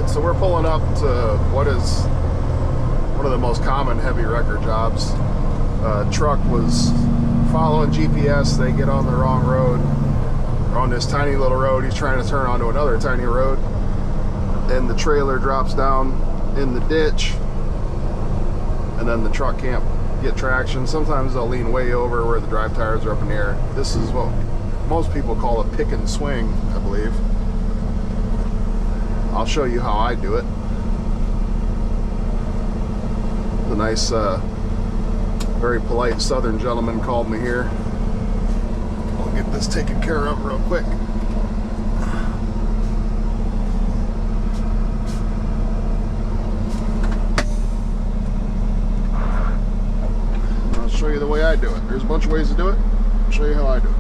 Alright, so we're pulling up to what is one of the most common heavy wrecker jobs. Truck was following GPS, they get on the wrong road. On this tiny little road, he's trying to turn onto another tiny road. And the trailer drops down in the ditch. And then the truck can't get traction. Sometimes they'll lean way over where the drive tires are up in the air. This is what most people call a pick and swing, I believe. I'll show you how I do it. The nice, very polite southern gentleman called me here. I'll get this taken care of real quick. I'll show you the way I do it. There's a bunch of ways to do it. I'll show you how I do it.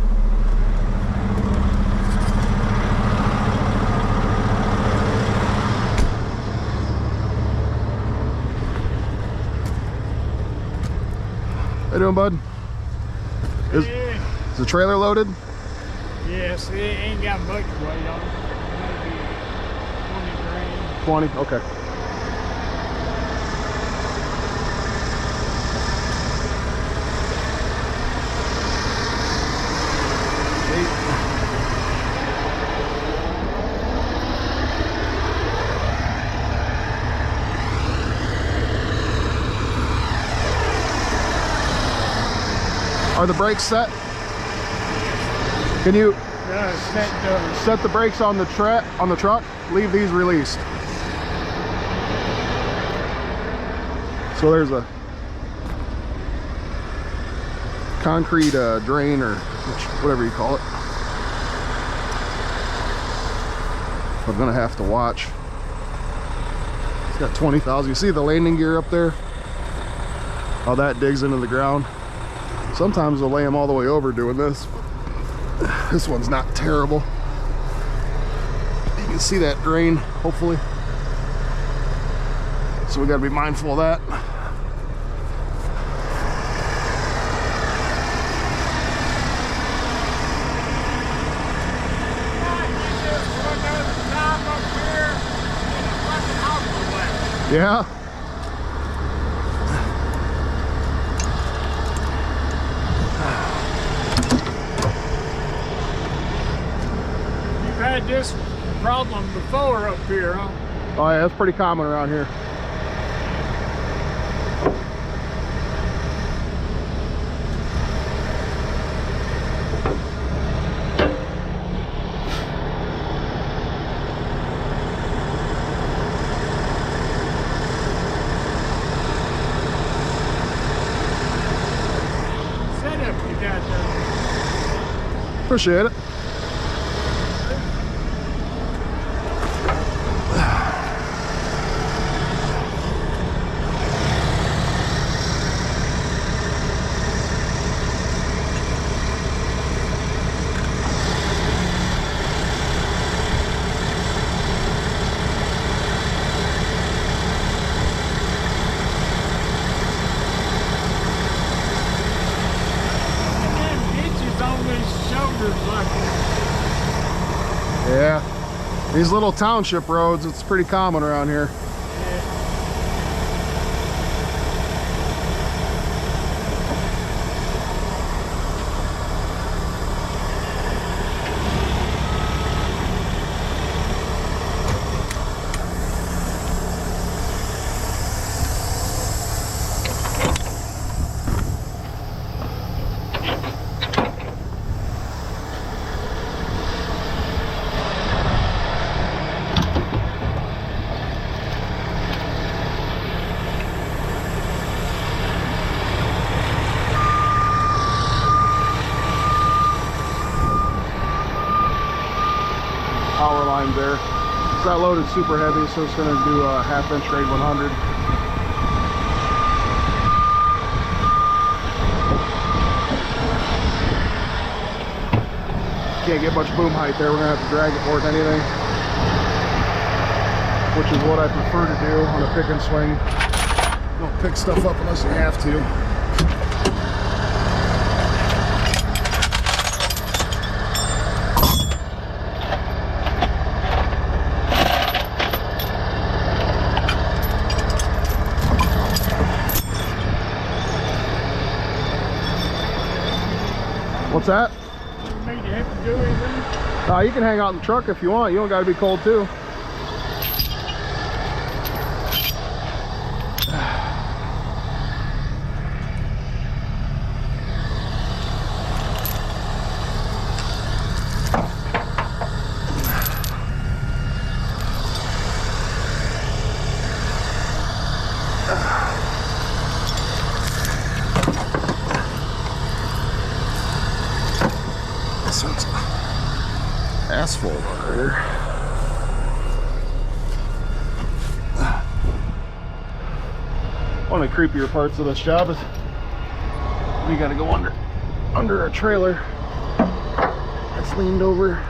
How you doing, bud? Is the trailer loaded? Yes, it ain't got much weight on it. Maybe 20 grand. 20? Okay. Are the brakes set? Can you set the brakes on the truck? Leave these released. So there's a concrete drain, or whatever you call it. I'm gonna have to watch. It's got 20,000. You see the landing gear up there? How that digs into the ground. Sometimes they'll lay them all the way over doing this. This one's not terrible. You can see that drain, hopefully. So we gotta be mindful of that. Yeah. Had this problem before up here, huh? Oh yeah, that's pretty common around here. Setup you got there. Appreciate it. Yeah, these little township roads, it's pretty common around here. Power lines there. It's not loaded super heavy, so it's going to do a 1/2 inch grade 100. Can't get much boom height there. We're going to have to drag it more than anything, which is what I prefer to do on a pick and swing. Don't pick stuff up unless you have to. What's that? You need to have to do anything? You can hang out in the truck if you want. You don't got to be cold too. This one's asphalt right here. One of the creepier parts of this job is we got to go under a trailer that's leaned over.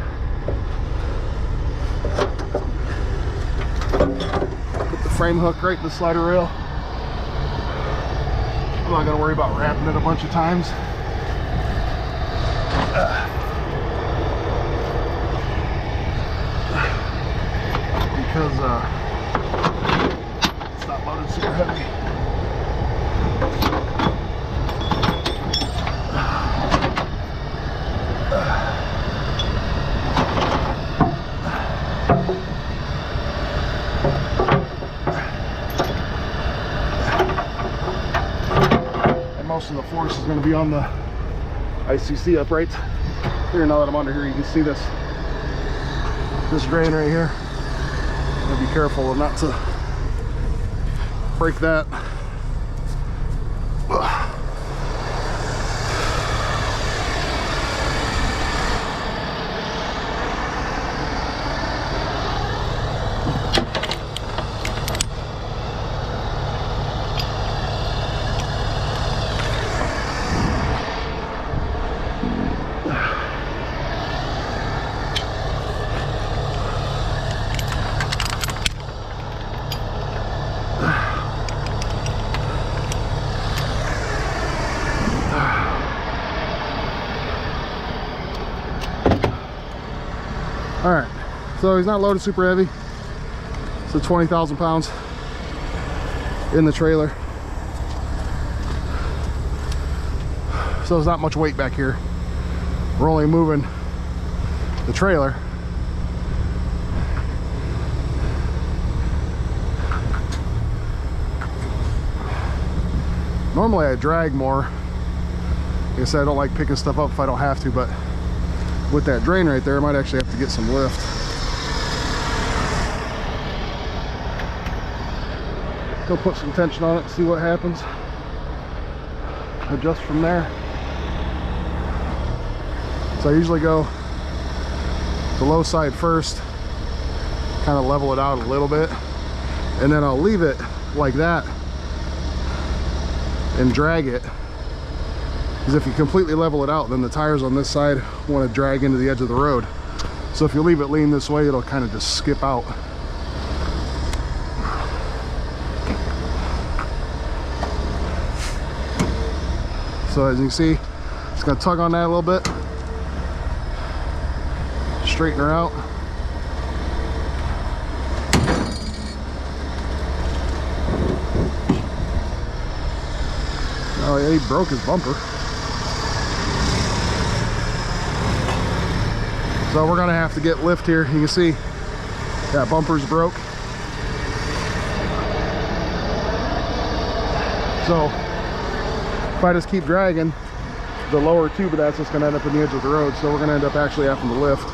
Put the frame hook right in the slider rail. I'm not going to worry about wrapping it a bunch of times. Because it's not loaded super heavy. And most of the force is going to be on the ICC uprights. Here, now that I'm under here, you can see this drain right here. Gotta be careful not to break that. All right, so he's not loaded super heavy. So 20,000 pounds in the trailer. So there's not much weight back here. We're only moving the trailer. Normally I drag more. Like I said, I don't like picking stuff up if I don't have to, but with that drain right there, I might actually have to get some lift. Go put some tension on it, see what happens. Adjust from there. So I usually go the low side first, kind of level it out a little bit, and then I'll leave it like that and drag it. Because if you completely level it out, then the tires on this side want to drag into the edge of the road. So if you leave it lean this way, it'll kind of just skip out. So as you can see, it's going to tug on that a little bit. Straighten her out. Oh yeah, he broke his bumper. So we're gonna have to get lift here. You can see that bumper's broke. So if I just keep dragging, the lower tube of that's just gonna end up in the edge of the road. So we're gonna end up actually having to lift.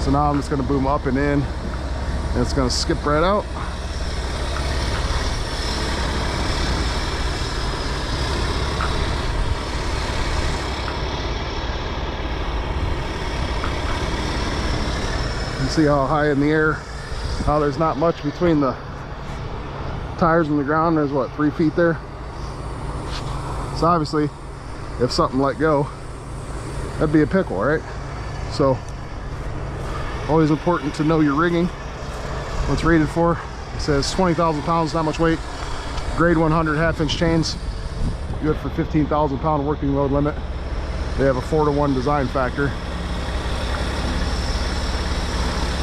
So now I'm just going to boom up and in, and it's going to skip right out. You can see how high in the air, how there's not much between the tires and the ground. There's what, 3 feet there? So obviously, if something let go, that'd be a pickle, right? So always important to know your rigging, what's rated for. It says 20,000 pounds, not much weight. Grade 100 half-inch chains, good for 15,000 pound working load limit. They have a 4-to-1 design factor.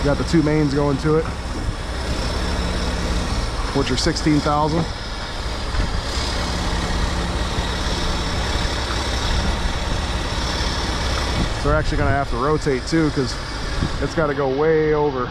Got the 2 mains going to it, which are 16,000. So we're actually going to have to rotate too, because it's got to go way over.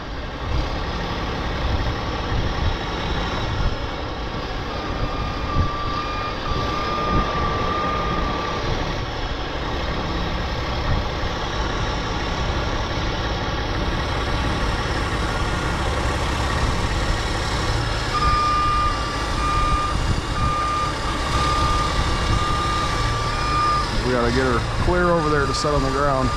We got to get her clear over there to set on the ground.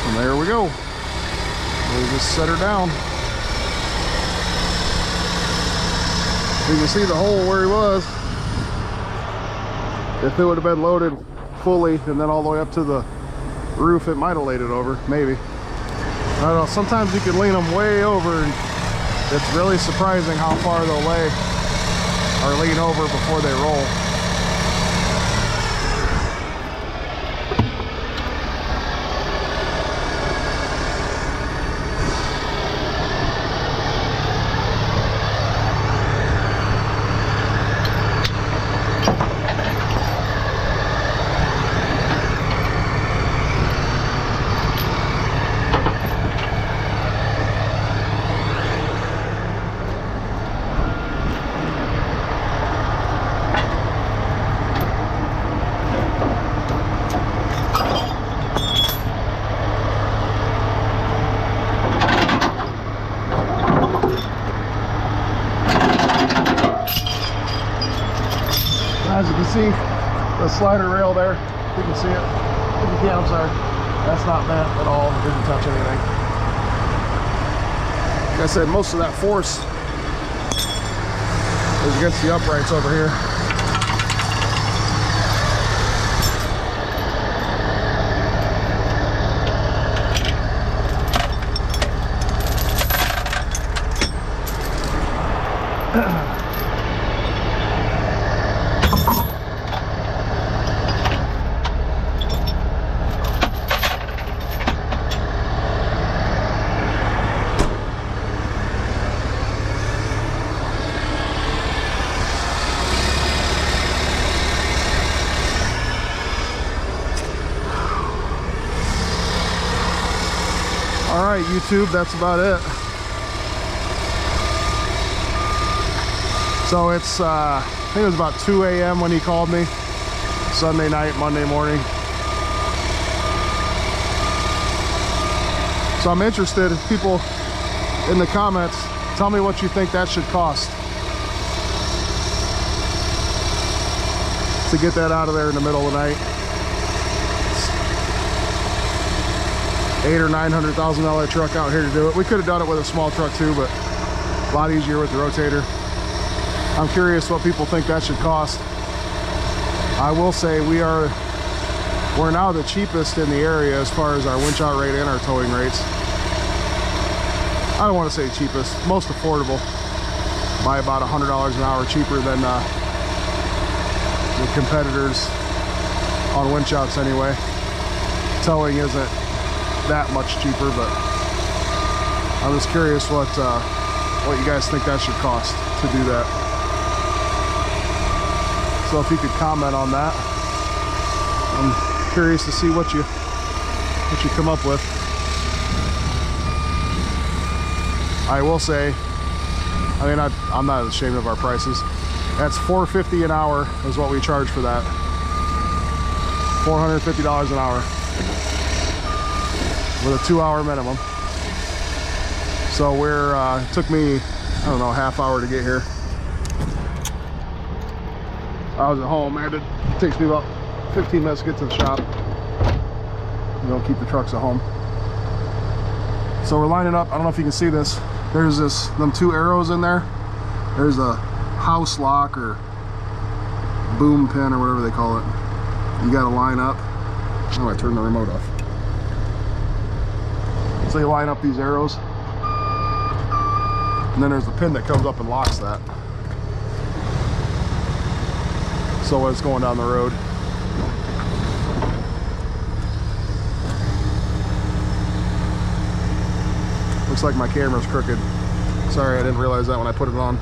And there we go. We just set her down. You can see the hole where he was. If it would have been loaded fully and then all the way up to the roof, it might have laid it over, maybe. I don't know, sometimes you can lean them way over and it's really surprising how far they'll lay or lean over before they roll. As you can see, the slider rail there, you can see it. If you can, I'm sorry. That's not bent at all. It didn't touch anything. Like I said, most of that force is against the uprights over here. All right, YouTube, that's about it. So it's, I think it was about 2 a.m. when he called me, Sunday night, Monday morning. So I'm interested if people in the comments, tell me what you think that should cost to get that out of there in the middle of the night. $800,000 or $900,000 truck out here to do it. We could have done it with a small truck too, but a lot easier with the Rotator. I'm curious what people think that should cost. I will say we're now the cheapest in the area as far as our winch out rate and our towing rates. I don't want to say cheapest, most affordable, by about $100 an hour cheaper than the competitors on winch outs anyway. Towing isn't that much cheaper, but I'm just curious what you guys think that should cost to do that. So if you could comment on that, I'm curious to see what you come up with. I will say, I mean, I'm not ashamed of our prices. That's $4.50 an hour is what we charge for that. $450 an hour with a 2-hour minimum. So we're, it took me, I don't know, a half hour to get here. I was at home, it takes me about 15 minutes to get to the shop. You don't keep the trucks at home. So we're lining up. I don't know if you can see this. There's them 2 arrows in there. There's a house lock or boom pin or whatever they call it. You got to line up. Oh, I turned the remote off. So you line up these arrows, and then there's the pin that comes up and locks that. So when it's going down the road. Looks like my camera's crooked. Sorry, I didn't realize that when I put it on.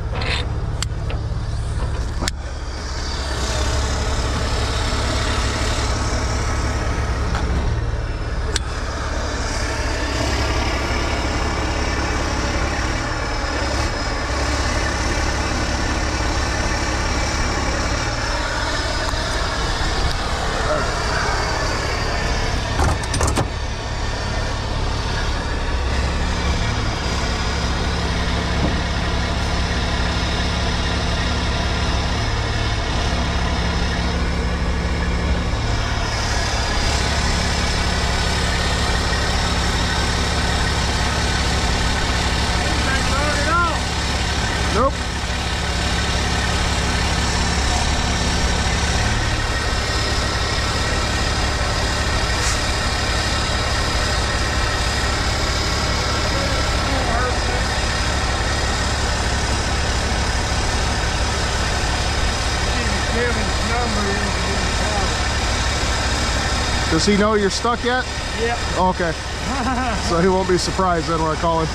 Nope. Does he know you're stuck yet? Yep. Okay. So he won't be surprised then when I call him.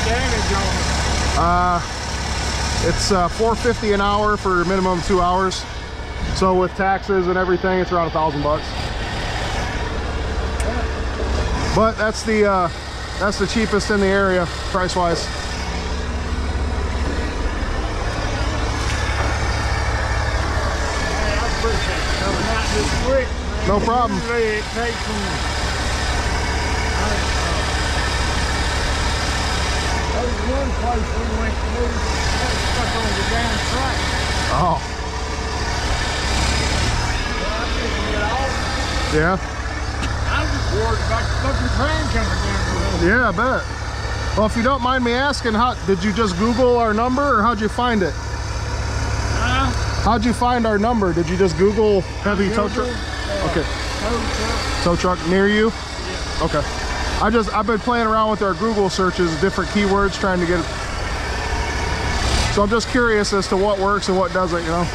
Damage on it. It's $4.50 an hour for minimum 2 hours. So with taxes and everything, it's around $1,000 bucks. But that's the cheapest in the area, price-wise. Hey, I appreciate it coming out this quick. Man. No problem. Usually it takes them. There's one place we went through, got stuck on the damn track. Oh. Well, I couldn't get off. Yeah? I was just worried about the fucking train coming down the road. Yeah, I bet. Well, if you don't mind me asking, how did you just Google our number, or how'd you find it? How'd you find our number? Did you just Google heavy tow truck? Okay. Tow truck near you? Yeah. Okay. I've been playing around with our Google searches, different keywords, trying to get it. So I'm just curious as to what works and what doesn't, you know?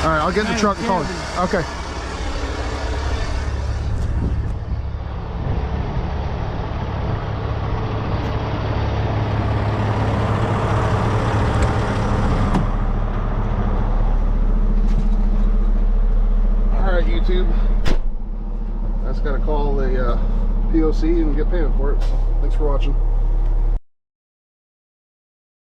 All right, I'll get in the truck and call you. Okay. YouTube. I just got to call the POC and get payment for it. So thanks for watching.